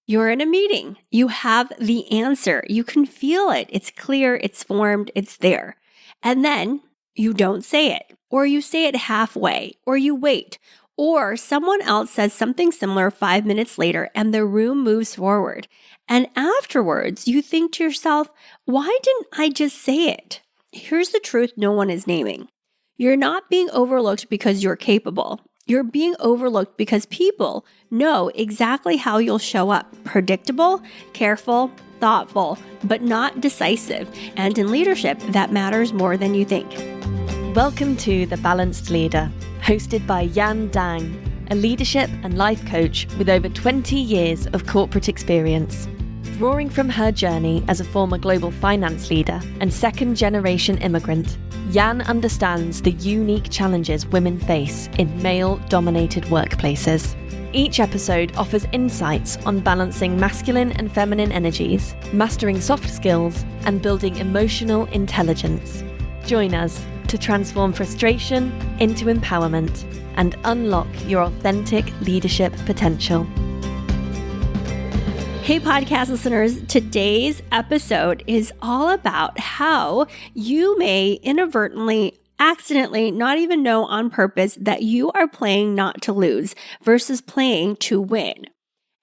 You're in a meeting. You have the answer. You can feel it. It's clear, it's formed, it's there. And then you don't say it, or you say it halfway, or you wait, or someone else says something similar 5 minutes later and the room moves forward. And afterwards, you think to yourself, why didn't I just say it? Here's the truth no one is naming. You're not being overlooked because you're capable. You're being overlooked because people know exactly how you'll show up. Predictable, careful, thoughtful, but not decisive. And in leadership, that matters more than you think. Welcome to The Balanced Leader, hosted by Yan Dang, a leadership and life coach with over 20 years of corporate experience. Drawing from her journey as a former global finance leader and second-generation immigrant, Yan understands the unique challenges women face in male-dominated workplaces. Each episode offers insights on balancing masculine and feminine energies, mastering soft skills, and building emotional intelligence. Join us to transform frustration into empowerment and unlock your authentic leadership potential. Hey, podcast listeners, today's episode is all about how you may inadvertently, accidentally, not even know on purpose that you are playing not to lose versus playing to win.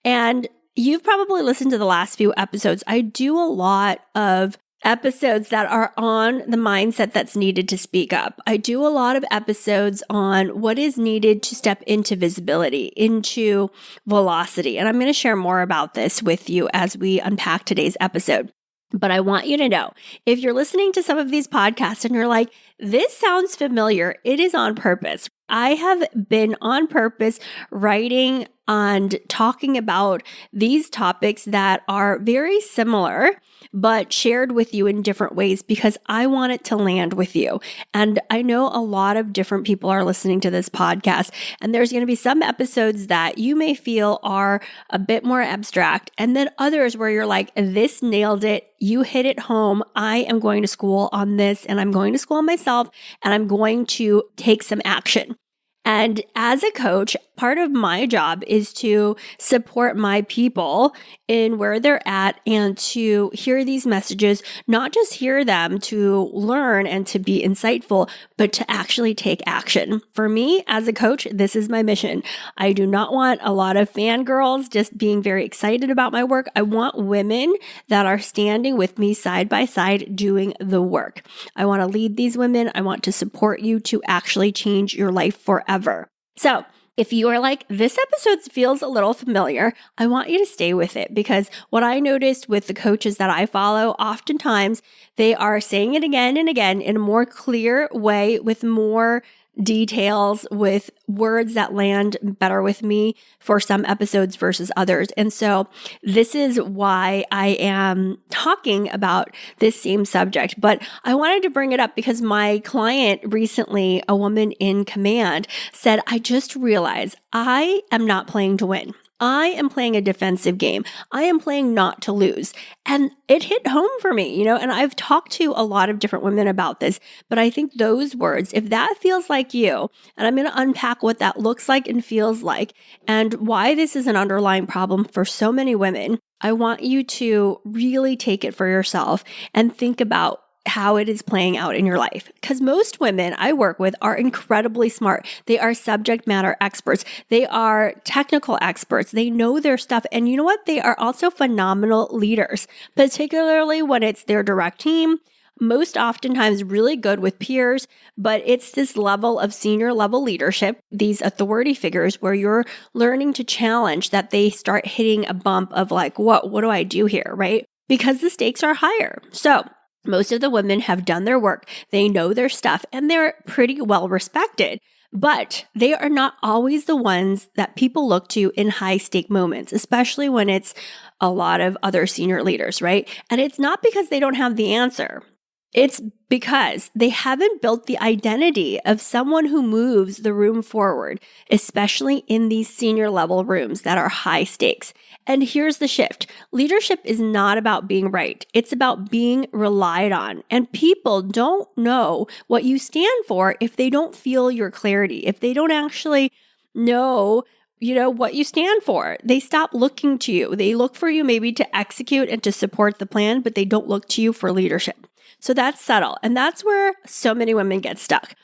And you've probably listened to the last few episodes. I do a lot of episodes that are on the mindset that's needed to speak up. I do a lot of episodes on what is needed to step into visibility, into velocity. And I'm going to share more about this with you as we unpack today's episode. But I want you to know, if you're listening to some of these podcasts and you're like, this sounds familiar, it is on purpose. I have been on purpose writing and talking about these topics that are very similar, but shared with you in different ways because I want it to land with you. And I know a lot of different people are listening to this podcast, and there's going to be some episodes that you may feel are a bit more abstract, and then others where you're like, this nailed it. You hit it home. I am going to school on this, and I'm going to school myself, and I'm going to take some action. And as a coach, part of my job is to support my people in where they're at and to hear these messages, not just hear them to learn and to be insightful, but to actually take action. For me, as a coach, this is my mission. I do not want a lot of fangirls just being very excited about my work. I want women that are standing with me side by side doing the work. I want to lead these women. I want to support you to actually change your life forever. So if you are like, this episode feels a little familiar, I want you to stay with it because what I noticed with the coaches that I follow, oftentimes they are saying it again and again in a more clear way with more details, with words that land better with me for some episodes versus others. And so this is why I am talking about this same subject. But I wanted to bring it up because my client recently, a woman in command, said, I just realized I am not playing to win. I am playing a defensive game. I am playing not to lose. And it hit home for me, and I've talked to a lot of different women about this, but I think those words, if that feels like you, and I'm going to unpack what that looks like and feels like and why this is an underlying problem for so many women, I want you to really take it for yourself and think about how it is playing out in your life. Because most women I work with are incredibly smart. They are subject matter experts. They are technical experts. They know their stuff. And you know what? They are also phenomenal leaders, particularly when it's their direct team. Most oftentimes really good with peers, but it's this level of senior level leadership, these authority figures where you're learning to challenge that they start hitting a bump of like, what do I do here, right? Because the stakes are higher. So most of the women have done their work. They know their stuff and they're pretty well respected, but they are not always the ones that people look to in high stake moments, especially when it's a lot of other senior leaders, right? And it's not because they don't have the answer. It's because they haven't built the identity of someone who moves the room forward, especially in these senior level rooms that are high stakes. And here's the shift. Leadership is not about being right. It's about being relied on. And people don't know what you stand for if they don't feel your clarity, if they don't actually know what you stand for. They stop looking to you. They look for you maybe to execute and to support the plan, but they don't look to you for leadership. So that's subtle. And that's where so many women get stuck.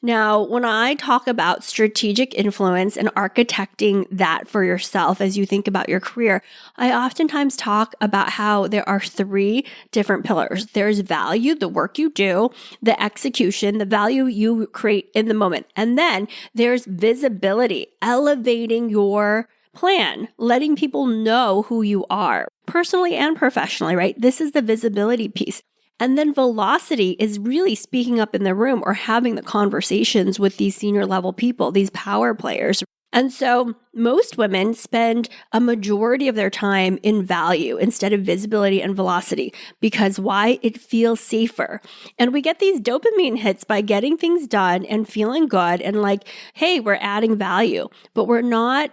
Now, when I talk about strategic influence and architecting that for yourself as you think about your career, I oftentimes talk about how there are 3 different pillars. There's value, the work you do, the execution, the value you create in the moment. And then there's visibility, elevating your plan, letting people know who you are, personally and professionally, right? This is the visibility piece. And then velocity is really speaking up in the room or having the conversations with these senior level people, these power players. And so most women spend a majority of their time in value instead of visibility and velocity because why? It feels safer. And we get these dopamine hits by getting things done and feeling good and like, hey, we're adding value, but we're not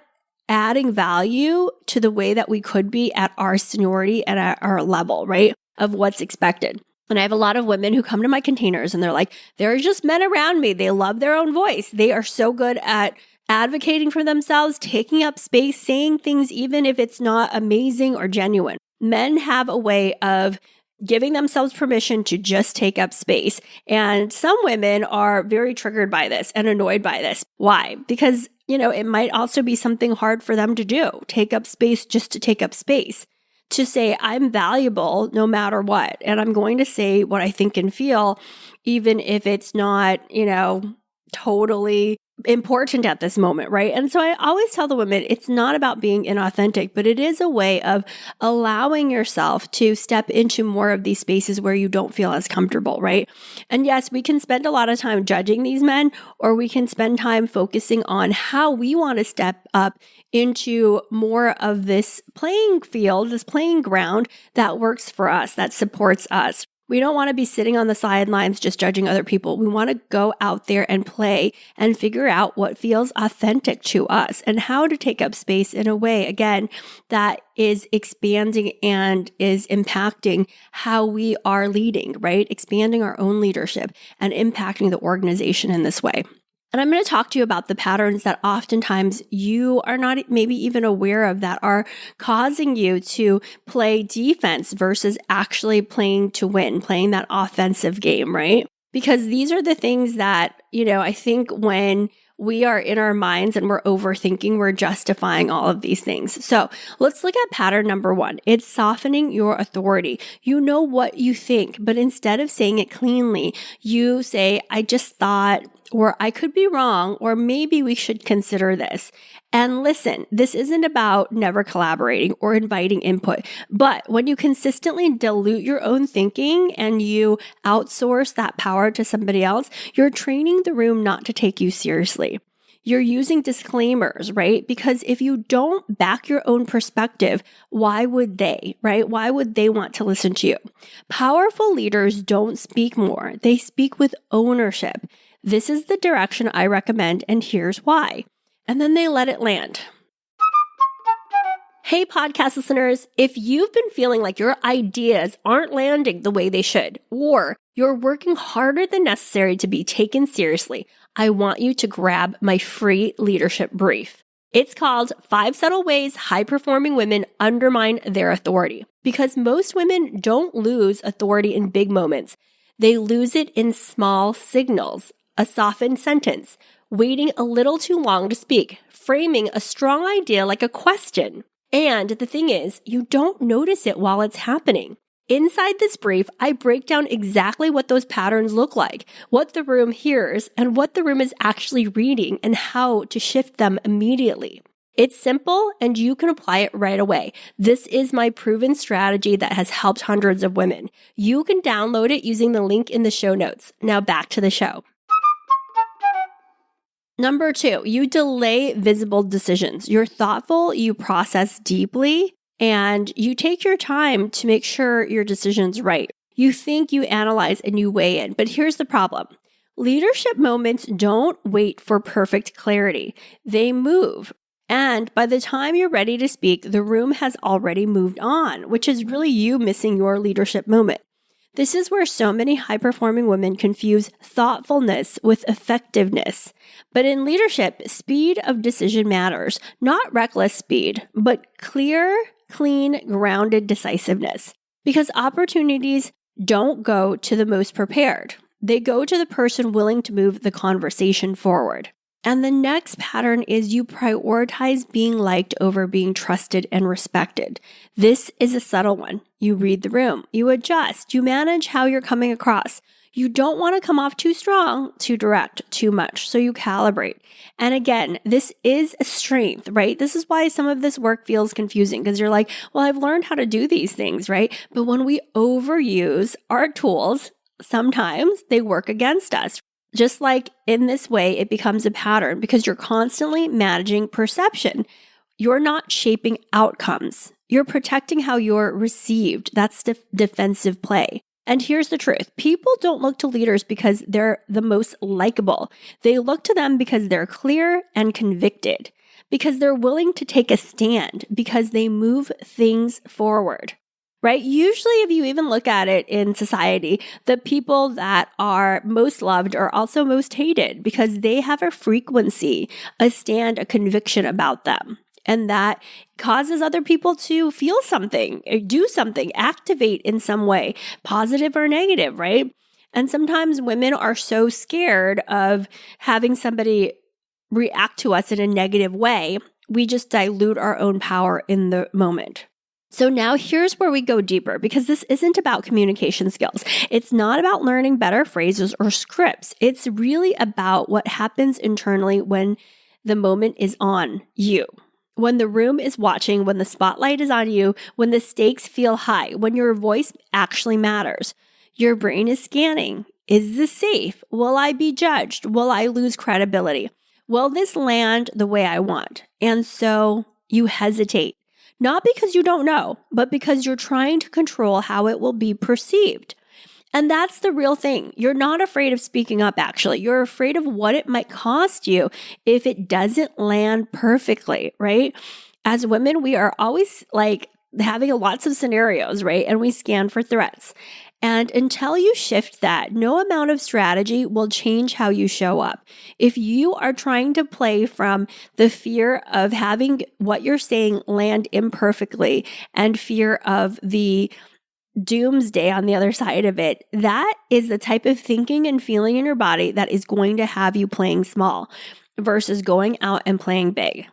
adding value to the way that we could be at our seniority and at our level, right? Of what's expected. And I have a lot of women who come to my containers and they're like, there are just men around me. They love their own voice. They are so good at advocating for themselves, taking up space, saying things even if it's not amazing or genuine. Men have a way of giving themselves permission to just take up space. And some women are very triggered by this and annoyed by this. Why? Because, it might also be something hard for them to do. Take up space just to take up space. To say I'm valuable no matter what. And I'm going to say what I think and feel, even if it's not, totally important at this moment, right? And so I always tell the women, it's not about being inauthentic, but it is a way of allowing yourself to step into more of these spaces where you don't feel as comfortable, right? And yes, we can spend a lot of time judging these men, or we can spend time focusing on how we want to step up into more of this playing field, this playing ground that works for us, that supports us. We don't want to be sitting on the sidelines just judging other people. We want to go out there and play and figure out what feels authentic to us and how to take up space in a way, again, that is expanding and is impacting how we are leading, right? Expanding our own leadership and impacting the organization in this way. And I'm going to talk to you about the patterns that oftentimes you are not maybe even aware of that are causing you to play defense versus actually playing to win, playing that offensive game, right? Because these are the things that, I think when we are in our minds and we're overthinking, we're justifying all of these things. So let's look at pattern number 1. It's softening your authority. You know what you think, but instead of saying it cleanly, you say, I just thought, or I could be wrong, or maybe we should consider this. And listen, this isn't about never collaborating or inviting input, but when you consistently dilute your own thinking and you outsource that power to somebody else, you're training the room not to take you seriously. You're using disclaimers, right? Because if you don't back your own perspective, why would they, right? Why would they want to listen to you? Powerful leaders don't speak more. They speak with ownership. This is the direction I recommend, and here's why. And then they let it land. Hey, podcast listeners, if you've been feeling like your ideas aren't landing the way they should, or you're working harder than necessary to be taken seriously, I want you to grab my free leadership brief. It's called 5 Subtle Ways High-Performing Women Undermine Their Authority. Because most women don't lose authority in big moments. They lose it in small signals, a softened sentence, waiting a little too long to speak, framing a strong idea like a question. And the thing is, you don't notice it while it's happening. Inside this brief, I break down exactly what those patterns look like, what the room hears, and what the room is actually reading, and how to shift them immediately. It's simple, and you can apply it right away. This is my proven strategy that has helped hundreds of women. You can download it using the link in the show notes. Now back to the show. Number 2, you delay visible decisions. You're thoughtful, you process deeply, and you take your time to make sure your decision's right. You think, you analyze, and you weigh in. But here's the problem. Leadership moments don't wait for perfect clarity. They move. And by the time you're ready to speak, the room has already moved on, which is really you missing your leadership moment. This is where so many high-performing women confuse thoughtfulness with effectiveness. But in leadership, speed of decision matters, not reckless speed, but clear, clean, grounded decisiveness. Because opportunities don't go to the most prepared. They go to the person willing to move the conversation forward. And the next pattern is you prioritize being liked over being trusted and respected. This is a subtle one. You read the room, you adjust, you manage how you're coming across. You don't want to come off too strong, too direct, too much. So you calibrate. And again, this is a strength, right? This is why some of this work feels confusing because you're like, well, I've learned how to do these things, right? But when we overuse our tools, sometimes they work against us. Just like in this way, it becomes a pattern because you're constantly managing perception. You're not shaping outcomes. You're protecting how you're received. That's defensive play. And here's the truth. People don't look to leaders because they're the most likable. They look to them because they're clear and convicted, because they're willing to take a stand, because they move things forward. Right? Usually, if you even look at it in society, the people that are most loved are also most hated because they have a frequency, a stand, a conviction about them. And that causes other people to feel something, do something, activate in some way, positive or negative, right? And sometimes women are so scared of having somebody react to us in a negative way, we just dilute our own power in the moment. So now here's where we go deeper because this isn't about communication skills. It's not about learning better phrases or scripts. It's really about what happens internally when the moment is on you. When the room is watching, when the spotlight is on you, when the stakes feel high, when your voice actually matters. Your brain is scanning. Is this safe? Will I be judged? Will I lose credibility? Will this land the way I want? And so you hesitate. Not because you don't know, but because you're trying to control how it will be perceived. And that's the real thing. You're not afraid of speaking up, actually. You're afraid of what it might cost you if it doesn't land perfectly, right? As women, we are always like having lots of scenarios, right? And we scan for threats. And until you shift that, no amount of strategy will change how you show up. If you are trying to play from the fear of having what you're saying land imperfectly and fear of the doomsday on the other side of it, that is the type of thinking and feeling in your body that is going to have you playing small versus going out and playing big.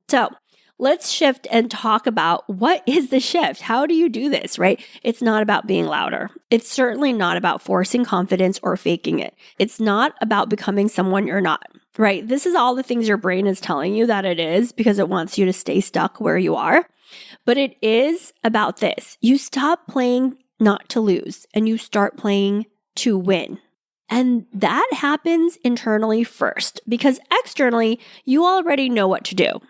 So let's shift and talk about what is the shift? How do you do this, right? It's not about being louder. It's certainly not about forcing confidence or faking it. It's not about becoming someone you're not, right? This is all the things your brain is telling you that it is because it wants you to stay stuck where you are. But it is about this. You stop playing not to lose and you start playing to win. And that happens internally first because externally, you already know what to do.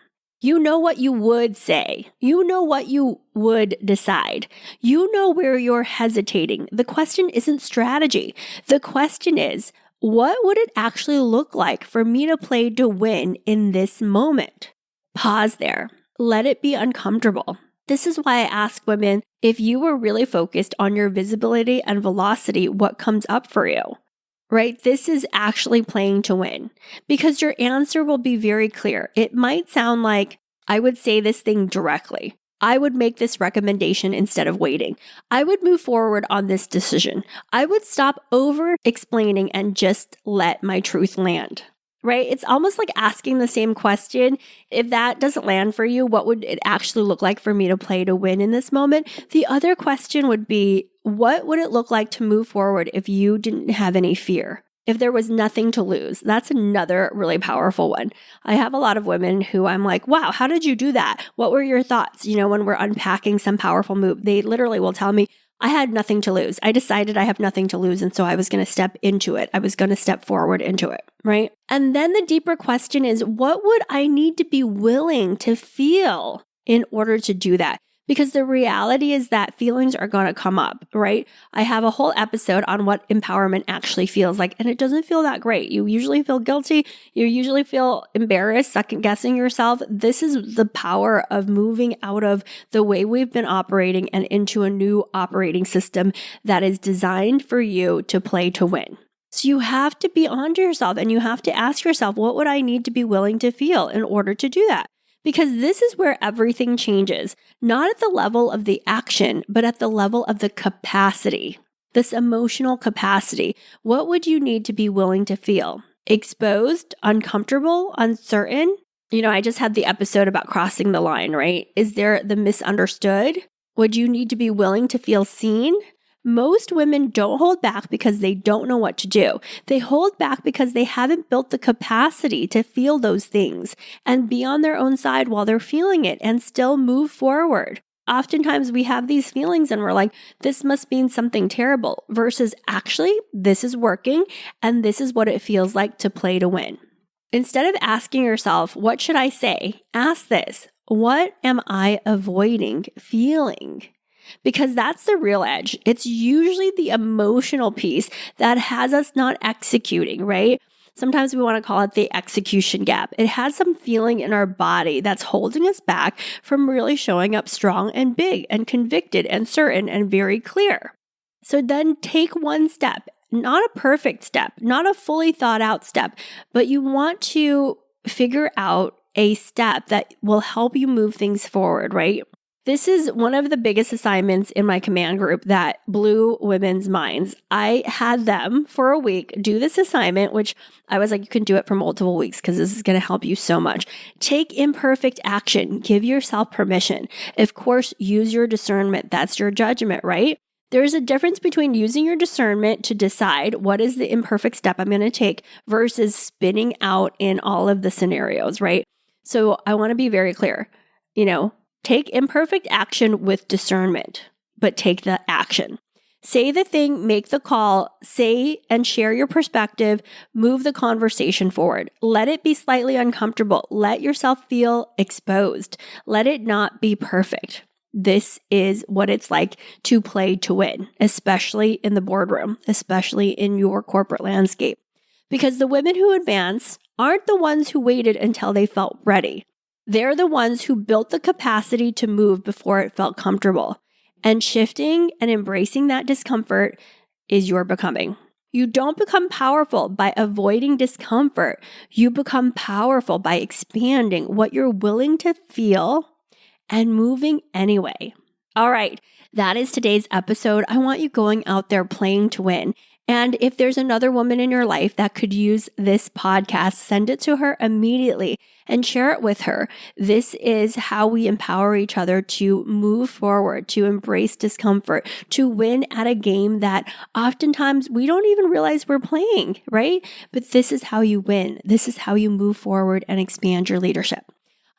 You know what you would say. You know what you would decide. You know where you're hesitating. The question isn't strategy. The question is, what would it actually look like for me to play to win in this moment? Pause there. Let it be uncomfortable. This is why I ask women, if you were really focused on your visibility and velocity, what comes up for you? Right? This is actually playing to win because your answer will be very clear. It might sound like, I would say this thing directly. I would make this recommendation instead of waiting. I would move forward on this decision. I would stop over explaining and just let my truth land. Right? It's almost like asking the same question. If that doesn't land for you, what would it actually look like for me to play to win in this moment? The other question would be, what would it look like to move forward if you didn't have any fear? If there was nothing to lose? That's another really powerful one. I have a lot of women who I'm like, wow, how did you do that? What were your thoughts? When we're unpacking some powerful move, they literally will tell me, I had nothing to lose. I decided I have nothing to lose. And so I was going to step into it. I was going to step forward into it, right? And then the deeper question is, what would I need to be willing to feel in order to do that? Because the reality is that feelings are going to come up, right? I have a whole episode on what empowerment actually feels like, and it doesn't feel that great. You usually feel guilty. You usually feel embarrassed, second guessing yourself. This is the power of moving out of the way we've been operating and into a new operating system that is designed for you to play to win. So you have to be onto yourself and you have to ask yourself, what would I need to be willing to feel in order to do that? Because this is where everything changes, not at the level of the action, but at the level of the capacity, this emotional capacity. What would you need to be willing to feel? Exposed, uncomfortable, uncertain? I just had the episode about crossing the line, right? Is there the misunderstood? Would you need to be willing to feel seen? Most women don't hold back because they don't know what to do. They hold back because they haven't built the capacity to feel those things and be on their own side while they're feeling it and still move forward. Oftentimes we have these feelings and we're like, this must mean something terrible versus actually this is working and this is what it feels like to play to win. Instead of asking yourself, what should I say? Ask this, what am I avoiding feeling? Because that's the real edge. It's usually the emotional piece that has us not executing, right? Sometimes we want to call it the execution gap. It has some feeling in our body that's holding us back from really showing up strong and big and convicted and certain and very clear. So then take one step, not a perfect step, not a fully thought out step, but you want to figure out a step that will help you move things forward, right? This is one of the biggest assignments in my command group that blew women's minds. I had them for a week do this assignment, which I was like, you can do it for multiple weeks because this is going to help you so much. Take imperfect action. Give yourself permission. Of course, use your discernment. That's your judgment, right? There's a difference between using your discernment to decide what is the imperfect step I'm going to take versus spinning out in all of the scenarios, right? So I want to be very clear, take imperfect action with discernment, but take the action. Say the thing, make the call, say and share your perspective, move the conversation forward. Let it be slightly uncomfortable. Let yourself feel exposed. Let it not be perfect. This is what it's like to play to win, especially in the boardroom, especially in your corporate landscape. Because the women who advance aren't the ones who waited until they felt ready. They're the ones who built the capacity to move before it felt comfortable. And shifting and embracing that discomfort is your becoming. You don't become powerful by avoiding discomfort. You become powerful by expanding what you're willing to feel and moving anyway. All right, that is today's episode. I want you going out there playing to win. And if there's another woman in your life that could use this podcast, send it to her immediately and share it with her. This is how we empower each other to move forward, to embrace discomfort, to win at a game that oftentimes we don't even realize we're playing, right? But this is how you win. This is how you move forward and expand your leadership.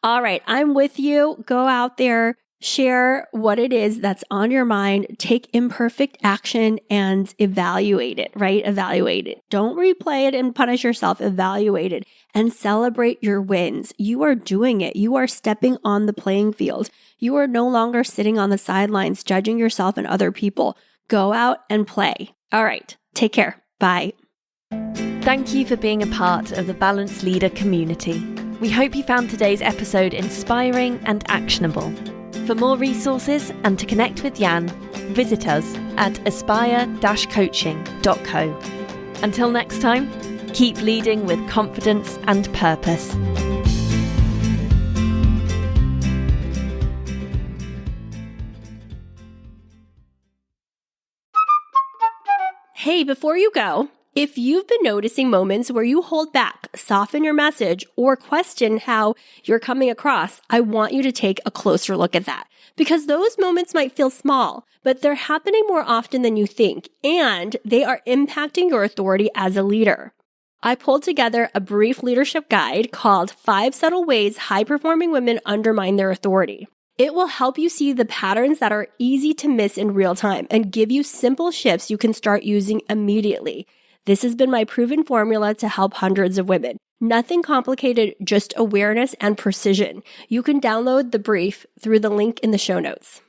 All right, I'm with you. Go out there. Share what it is that's on your mind. Take imperfect action and evaluate it, right? Evaluate it. Don't replay it and punish yourself. Evaluate it and celebrate your wins. You are doing it. You are stepping on the playing field. You are no longer sitting on the sidelines judging yourself and other people. Go out and play. All right. Take care. Bye. Thank you for being a part of the Balanced Leader community. We hope you found today's episode inspiring and actionable. For more resources and to connect with Jan, visit us at aspire-coaching.co. Until next time, keep leading with confidence and purpose. Hey, before you go, if you've been noticing moments where you hold back, soften your message, or question how you're coming across, I want you to take a closer look at that. Because those moments might feel small, but they're happening more often than you think, and they are impacting your authority as a leader. I pulled together a brief leadership guide called 5 Subtle Ways High-Performing Women Undermine Their Authority. It will help you see the patterns that are easy to miss in real time and give you simple shifts you can start using immediately. This has been my proven formula to help hundreds of women. Nothing complicated, just awareness and precision. You can download the brief through the link in the show notes.